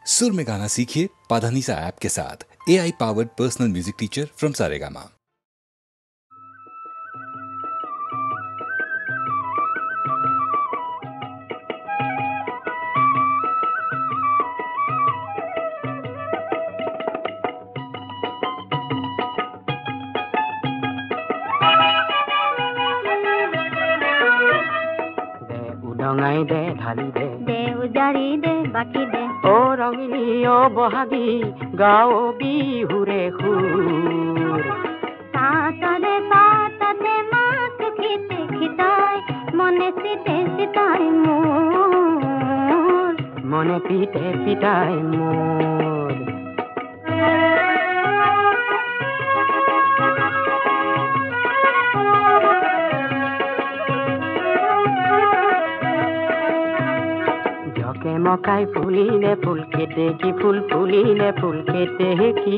सुर में गाना सीखिए पाधानीसा ऐप के साथ। AI powered personal music teacher from Saregama. উদঙাই দে ঢালি দে দে উজাৰি দে বাকি দে ও ৰঙিনী ও বহাগী গাও বিহুৰে সুৰ তাতৰে তাততে মাত খিতে খিতাই মনে চিতে চিতাই মোৰ মনে পিতে পিতাই মোৰ মকাই ফুলিলে ফুল খেতে কি ফুল ফুলিলে ফুল খেতে কি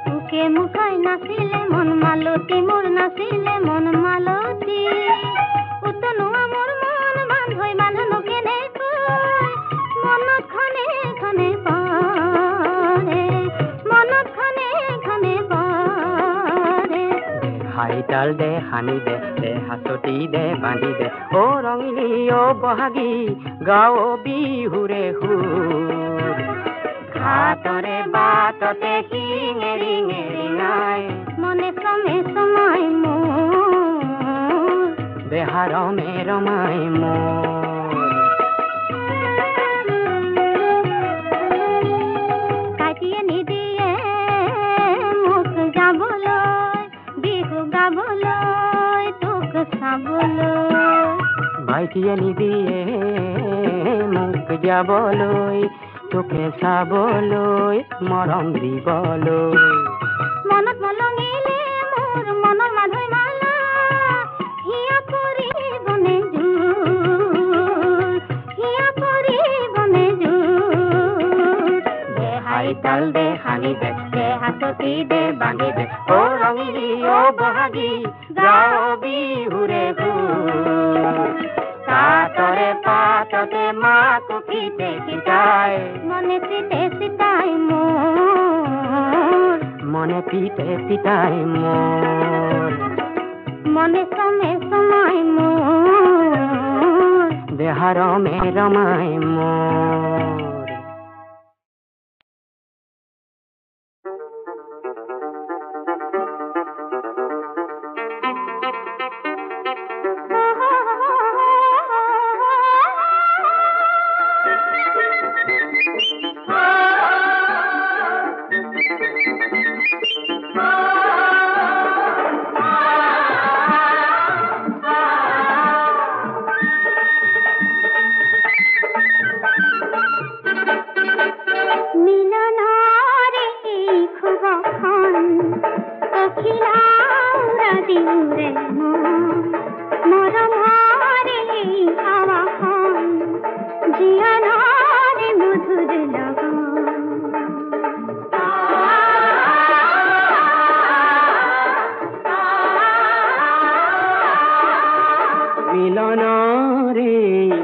তোকে মুখাই নাছিলে মন মালতী মোৰ নাছিলে মন মালতী উতনোৱা মোৰ মন বান্ধৈ বান্ধনো কেনেকৈ মনত খনে খনে পৰে মনত খনে খনে পৰে হাইতাল দে হানি দে দে হাতটি দে বান্ধি দে ও ৰঙিনী ও বহাগী গাও বিহুৰে সুৰ ঘাটৰে বাটতে শিঙেৰি নেৰিঙাই মনে চমে চমাই মোৰ বেহাৰ মেৰমাই মোৰ কাটিয়ে নিদিয়ে মোক যাবলৈ বিহু গাবলৈ তোক চাবলৈ ভাইটিয়ে নিদিয়ে মোক যাবলৈ তোকে চাবলৈ মৰম দিবলৈ মনত মলঙিলে মোৰ মনৰ মাধৈ মালা হিয়া পৰিবনে জোৰ হিয়া পৰিবনে জোৰ দে হাইতাল দে হানি দে দে হাততি দে বান্ধি দে ও ৰঙিনী ও বহাগী গাও বিহুৰে সুৰ তাতৰে পাততে মাকো খিতে খিতাই মনে চিতে চিতাই মোৰ মনে পিতে পিতাই মোৰ মনে চমে চমাই মোৰ দেহাৰ মেৰমাই মোৰ মিলনৰে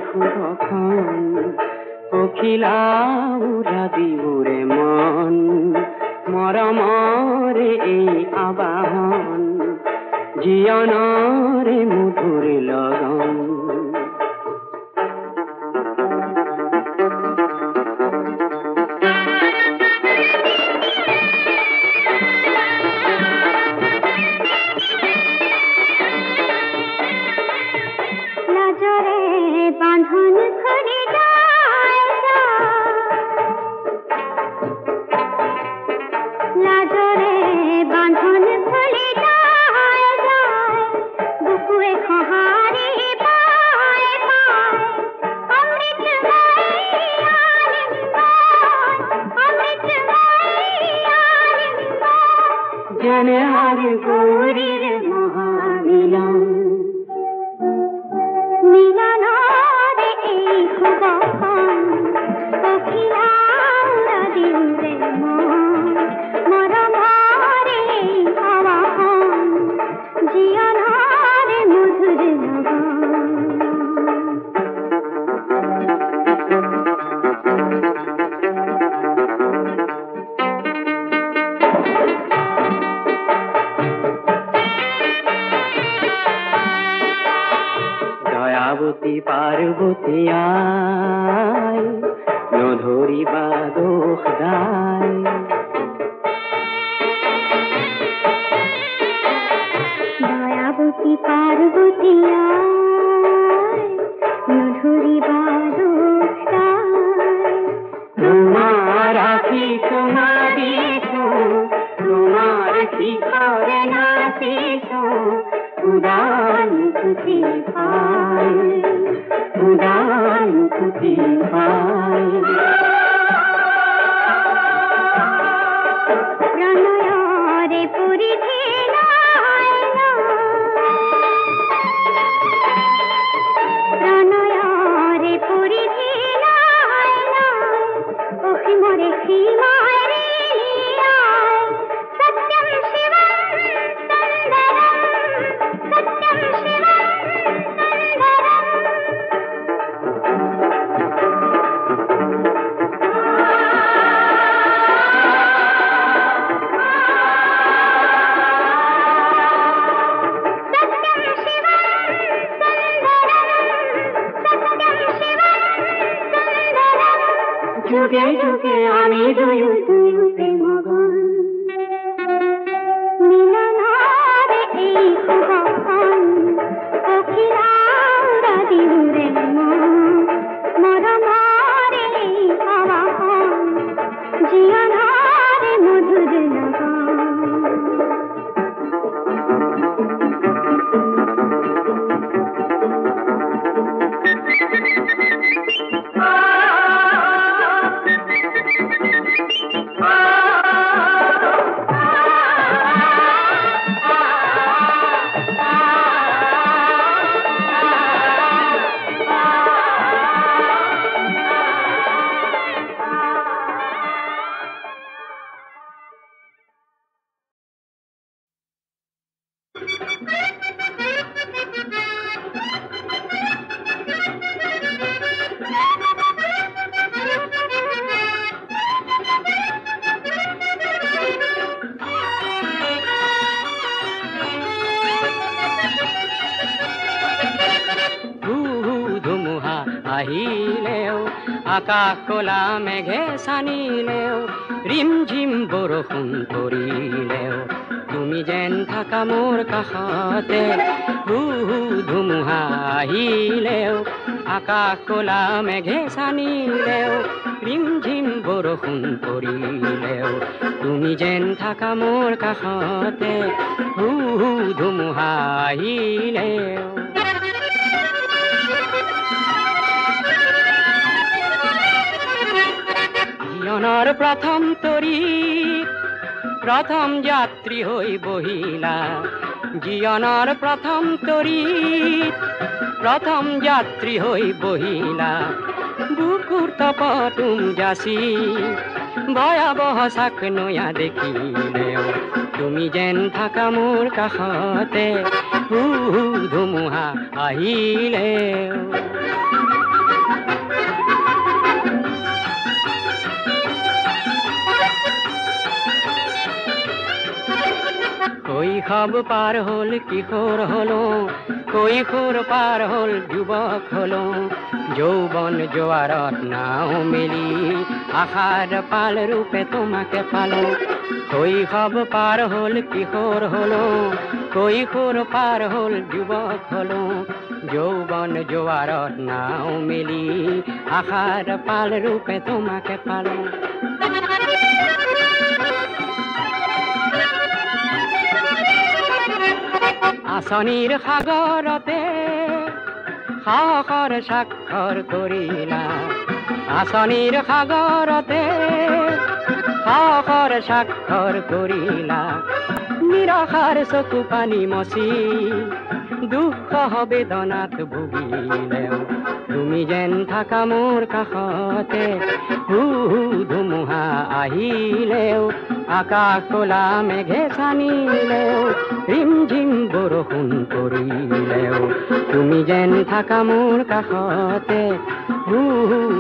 সুখখন পখিলা উৰা দিবৰে মন মৰমৰে এই আবাহন জীৱনৰে মধুৰ লগন বান্ধন খৰি যায় লাজৰে বান্ধন খৰি যায় বুকুৱে খহাৰি পায় পায় অমৃতময় যেনে হাৰি গৌৰীৰ মহামিলন মিলনৰে এই সুখখন পখিলা উৰা দিবৰে মন মৰমৰে এই আবাহন জীৱনৰে মধুৰ লগন সতি আই নধৰিবা দোষ দাই দয়াবতী পার্বতী আই নধরিবা দোষ দাই তোমার আশিসু নাদিসু তোমার শিখরে নাচিসু উদান তুতি পাই উদান তুতি পাই প্রণয়রে পরিধি নাইলা প্রণয়রে পরিধি নাইলা অসীমরে সীমায় রে আয় সত্যম শিবম সুন্দরম সত্যম শিবম যুগে যুগে আমি দুয়ু দুয়ু প্রেমগণ মিলনারে এই খুবন অখিলাউরা দিউরে মরমারে এই আবাহন জীবনারে মধুর লগন ধুমুহা আহিলেও আকাশ কলা মেঘে সানিলেও ৰিমঝিম বৰষুণ পৰিলেও তুমি যেন থাকা মোৰ কাষতে ধুমুহা আহিলেও আকাশ কলা মেঘে সানিলেও ৰিমঝিম বৰষুণ পৰিলেও তুমি যেন থাকা মোৰ কাষতে ধুমুহা আহিলেও জীবনৰ প্ৰথম তৰি প্ৰথম যাত্ৰী হৈ বহিলা জীবনৰ প্ৰথম তৰি প্ৰথম যাত্ৰী হৈ বহিলা বুকুৰ তপতুম যাচি ভয়াবহ চাক নয়া দেখিলেও তুমি যেন থাকা মোৰ কাষতে ধুমুহা আহিলেও কৈশৱ পাৰ হ'ল কিশোৰ হলো কৈশোৰ পাৰ হ'ল যুৱক হলো যৌৱন জোৱাৰত নাও মেলি আশাৰ পাল ৰূপে তোমাকে পালো কৈশৱ পাৰ হ'ল কিশোৰ হলো কৈশোৰ পাৰ হ'ল যুৱক হলো যৌৱন জোৱাৰত নাও মেলি আশাৰ পাল ৰূপে তোমাকে পালো আঁচনিৰ সাগৰতে সাহসৰ স্বাক্ষৰ কৰিলা আঁচনিৰ সাগৰতে সাহসৰ স্বাক্ষৰ কৰিলা নিৰাশাৰ চকু পানী মচি দুখ বেদনাত ভুগিলেও তুমি যেন থাকা মোৰ কাষতে ধুমুহা আহিলেও আকাশ কলা মেঘে সানিলেও ৰিমঝিম বৰষুণ পৰিলেও তুমি যেন থাকা মোৰ কাষতে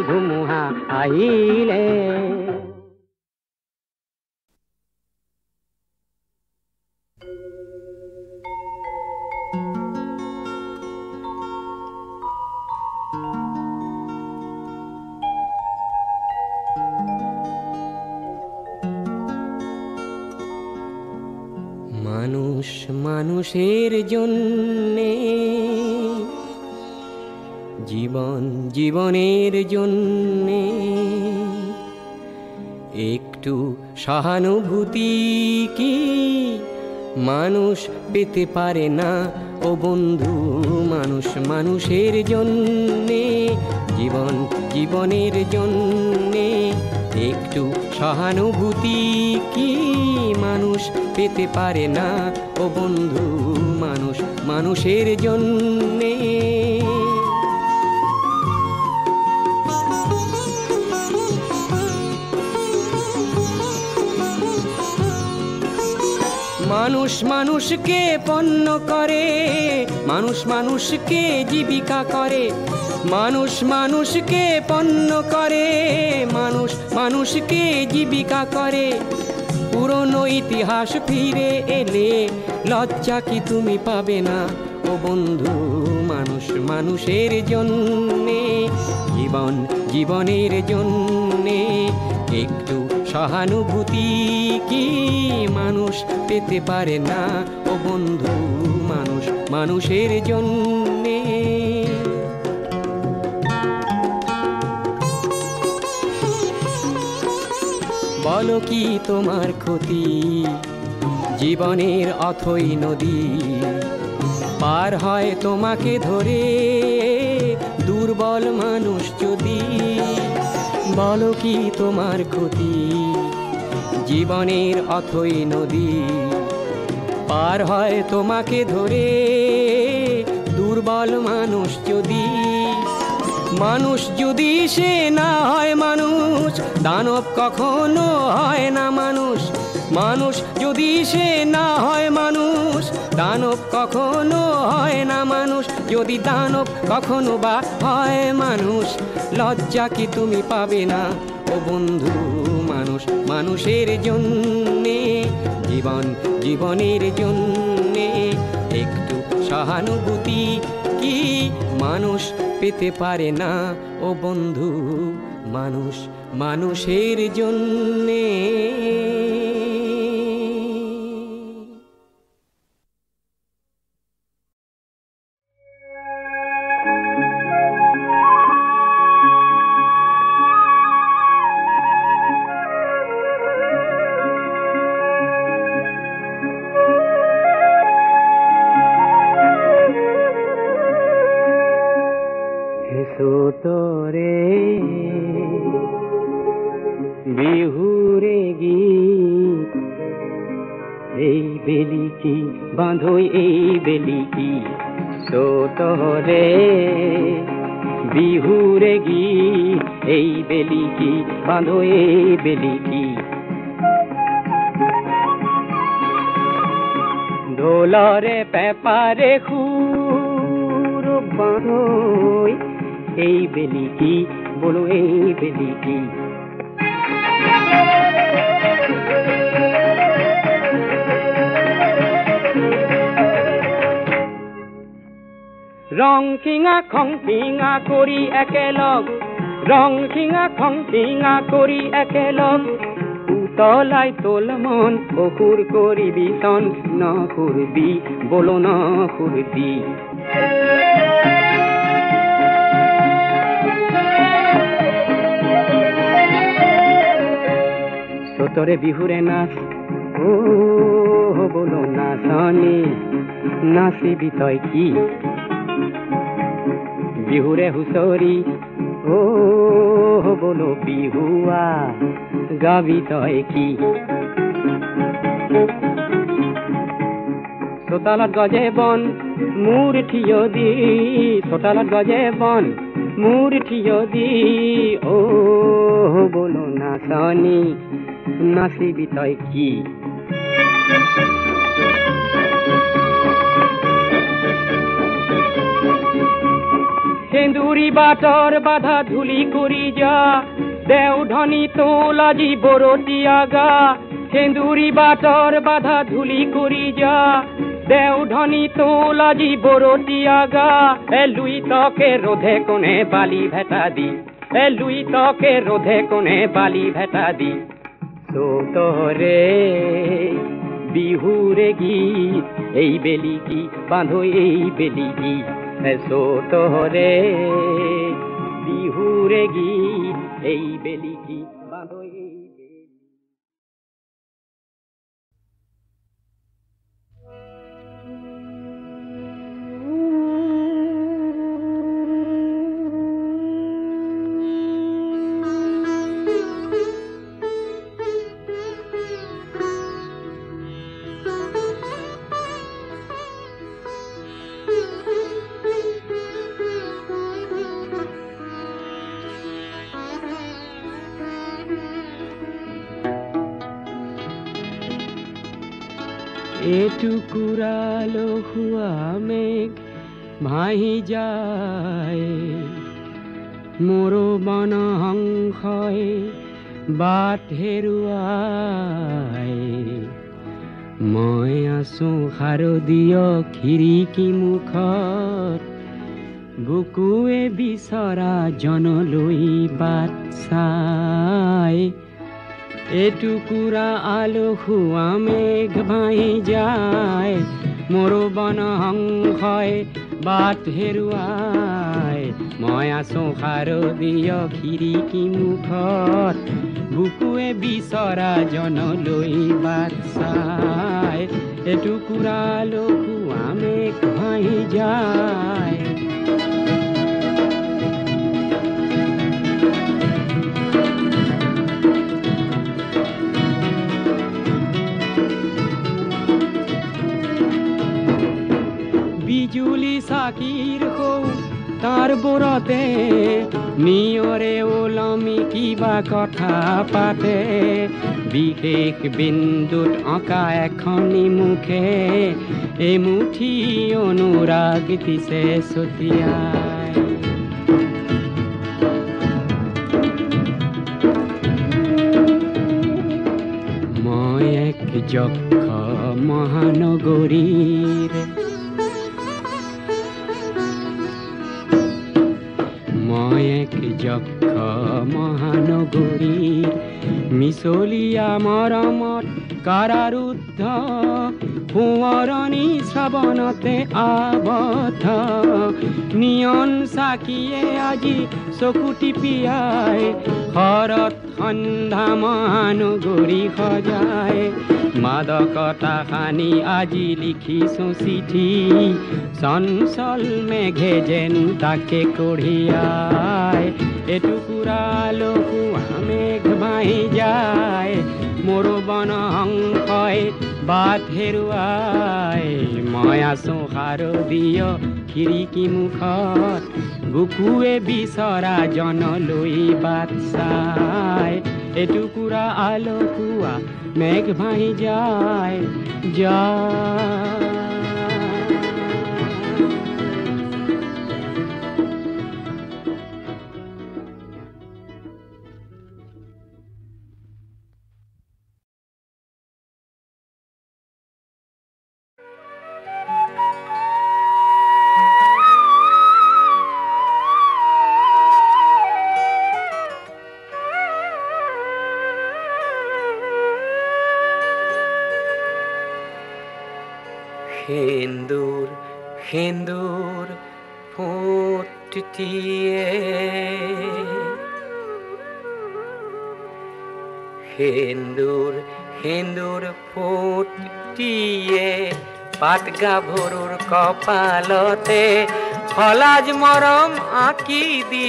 ধুমুহা আহিলে মানুষ মানুষের জন্যে, জীবন জীবনের জন্যে একটু সহানুভূতি কি মানুষ পেতে পারে না ও বন্ধু? মানুষ মানুষের জন্যে, জীবন জীবনের জন্যে একটু সহানুভূতি কি মানুষ পেতে পারে না ও বন্ধু? মানুষ মানুষের জন্যে। মানুষ মানুষকে পণ্য করে, মানুষ মানুষকে জীবিকা করে, মানুষ মানুষকে পণ্য করে, মানুষ মানুষকে জীবিকা করে। পুরনো ইতিহাস ফিরে এলে লজ্জা কি তুমি পাবে না ও বন্ধু? মানুষ মানুষের জন্যে, জীবন জীবনের জন্যে একটু সহানুভূতি কি মানুষ পেতে পারে না ও বন্ধু? মানুষ মানুষের জন্যে। বলো কি তোমার ক্ষতি? জীবনের অথই নদী পার হয় তোমাকে ধরে দুর্বল মানুষ যদি। বলো কি তোমার ক্ষতি? জীবনের অথই নদী পার হয় তোমাকে ধরে দুর্বল মানুষ যদি। মানুষ যদি সে না হয় মানুষ, দানব কখনো হয় না মানুষ। মানুষ যদি সে না হয় মানুষ, দানব কখনো হয় না মানুষ। যদি দানব কখনো বা হয় মানুষ, লজ্জা কি তুমি পাবে না ও বন্ধু? মানুষ মানুষের জন্যে, জীবন জীবনের জন্যে একটু সহানুভূতি কি মানুষ পেতে পারে না ও বন্ধু? মানুষ মানুষের জন্যে। তোরে বিহুরে গীত, এই বেলি কি বাঁধো এই বেলি কি? তোরে বিহুরে গীত, এই বেলি কি বাঁধো এই বেলি কি? দোলরে পেপারে খুর বাঁধো এই বেলি কি? বলো এই বেলি কি? রং খিঙা খং খিঙা করি একেলগ, রং খিঙা খং খিঙা করি একেলগ। উতলাই তোল মন অকুর করিবি সন, না করবি বলো না করবি। তোরে বিহুরে নাচ, ও বলো নাচনি নাচিবি তই কি? বিহুরে হুঁচৰি, ও বলো বিহুয়া গাবি তই কি? চোতালত গজে বন মোৰ ঠিয় দি, চোতালত গজে বন মোৰ ঠিয় দি। ও বলো নাচনি নাচিবি তই কি? সেন্দুৰী বাটৰ বাধা ধূলি কৰি যা, দেও ধনী তোল আজি বৰতীয়া গা। সেন্দুৰী বাটৰ বাধা ধূলি কৰি যা, দেও ধনী তোল আজি বৰতীয়া গা। লুই তকে ৰোধে কোনে বালি ভেটা দি, লুই তকে রোধে কোনে বালি ভেটা দি তোরে বিহুরে গীত এই বেলি কি বাঁধো এই বেলি কি তোরে বিহুরে গীত এই বেলি কি বাঁধো এই টুকুরালো হুয়া মেঘ ভাহি যায় মোৰো বন হংসই বাট হেৰুৱাই মই আছো শাৰদীয় খিৰিকী মুখত বুকুৱে বিচৰা জনলৈ বাট চাই এটুকুৰা আলসুৱা মেঘ ভাহি যায় মোৰো বন হংসই বাট হেৰুৱাই মই আছো শাৰদীয় খিৰিকী মুখত বুকুৱে বিচৰা জনলৈ বাট চাই এটুকুৰা আলসুৱা মেঘ ভাহি যায় বিজুলি চাকিৰ সৌ তাৰ বোৰতে নিয়ৰে ওলমি কিবা কথা পাতে বিশেষ বিন্দুত অঁকা এখনি মুখে এমুঠি অনুৰাগ দিছে ছটিয়াই মই এক যক্ষ মহানগৰীৰ যক্ষ মহানগৰীৰ মিছলীয়া মৰমত কাৰাৰুদ্ধ সোঁৱৰণি শ্ৰাৱণতে আবদ্ধ নিয়ন চাকিয়ে আজি চকু টিপিয়াই শৰৎ সন্ধ্যা মহানগৰী সজাই মাদকতা সানি আজি লিখিছো চিঠি চঞ্চল মেঘে যেন তাকে কঢ়িয়াই এটুকুৰা আলসুৱা মেঘ ভাহি যায় মোৰো বন হংসই বাট হেৰুৱাই মই আছো শাৰদীয় খিৰিকী মুখত বুকুৱে বিচৰা জনলৈ বাট চাই এটুকুৰা আলসুৱা মেঘ ভাহি যায় সেন্দুৰ সেন্দুৰ ফুটিয়ে সেন্দুৰ সেন্দুৰ ফুটিয়ে পাত গাভৰুৰ কপালতে হলাজ মৰম আঁকি দি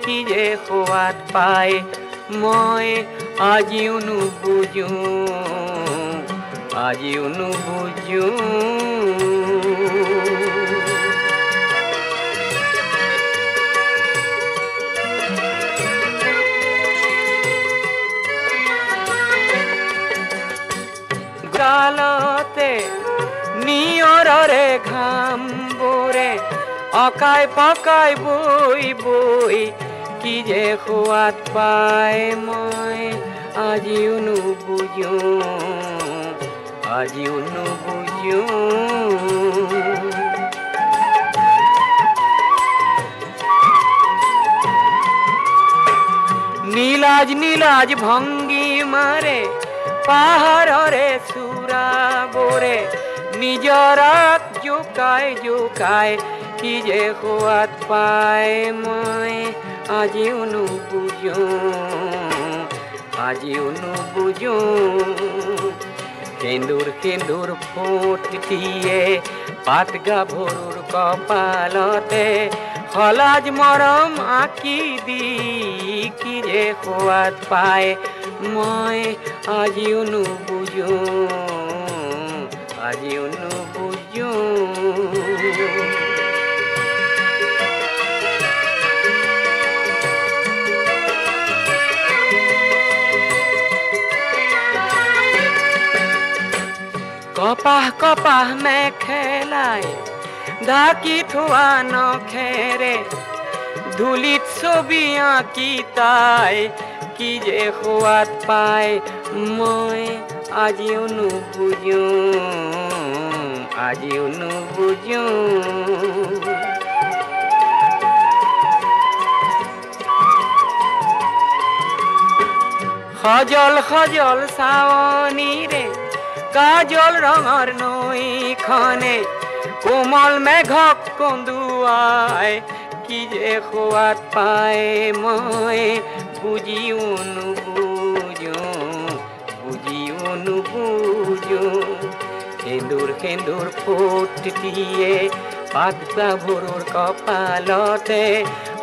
কি যে সোৱাদ পায় মই আজিও নুবুজো আজিও নুবুজো গালতে নিয়ৰৰে ঘামবোৰে অকাই পকাই বৈ বৈ কি যে সোৱাদ পায় মই আজিও নুবুজো আজিও নুবুজো নীলাজ ভঙ্গি মারে পাহাড়রে সুরা বোরে নিজরাক জোকায় কি যে খোয়াত পায় মই আজিও নুবুঝো কেন্দুর ফোট দিয়ে পাতগা ভরুর কপালতে হলাজ মরম আঁকি দি কি যে খোয়াত পায় মই আজিও নুবুঝো কপাহ মেখেলায় ঢাকি থোৱা নখেৰে ধূলিত ছবি আঁকি তাই কি যে সোৱাদ পায় মই আজিও নুবুঝো সজল চাৱনীৰে কাজল ৰঙৰ নৈখনে কোমল মেঘক কন্দুৱাই কি যে সোৱাদ পায় মই বুজিও নুবুঝো সেন্দুৰ ফুট দিয়ে পাতগা ভৰুৰ কপালতে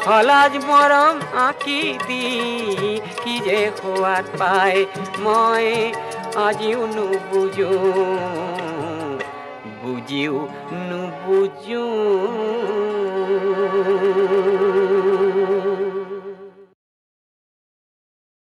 হলাজ মৰম আঁকি দি কি যে সোৱাদ পায় মই আজিও নুবুঝো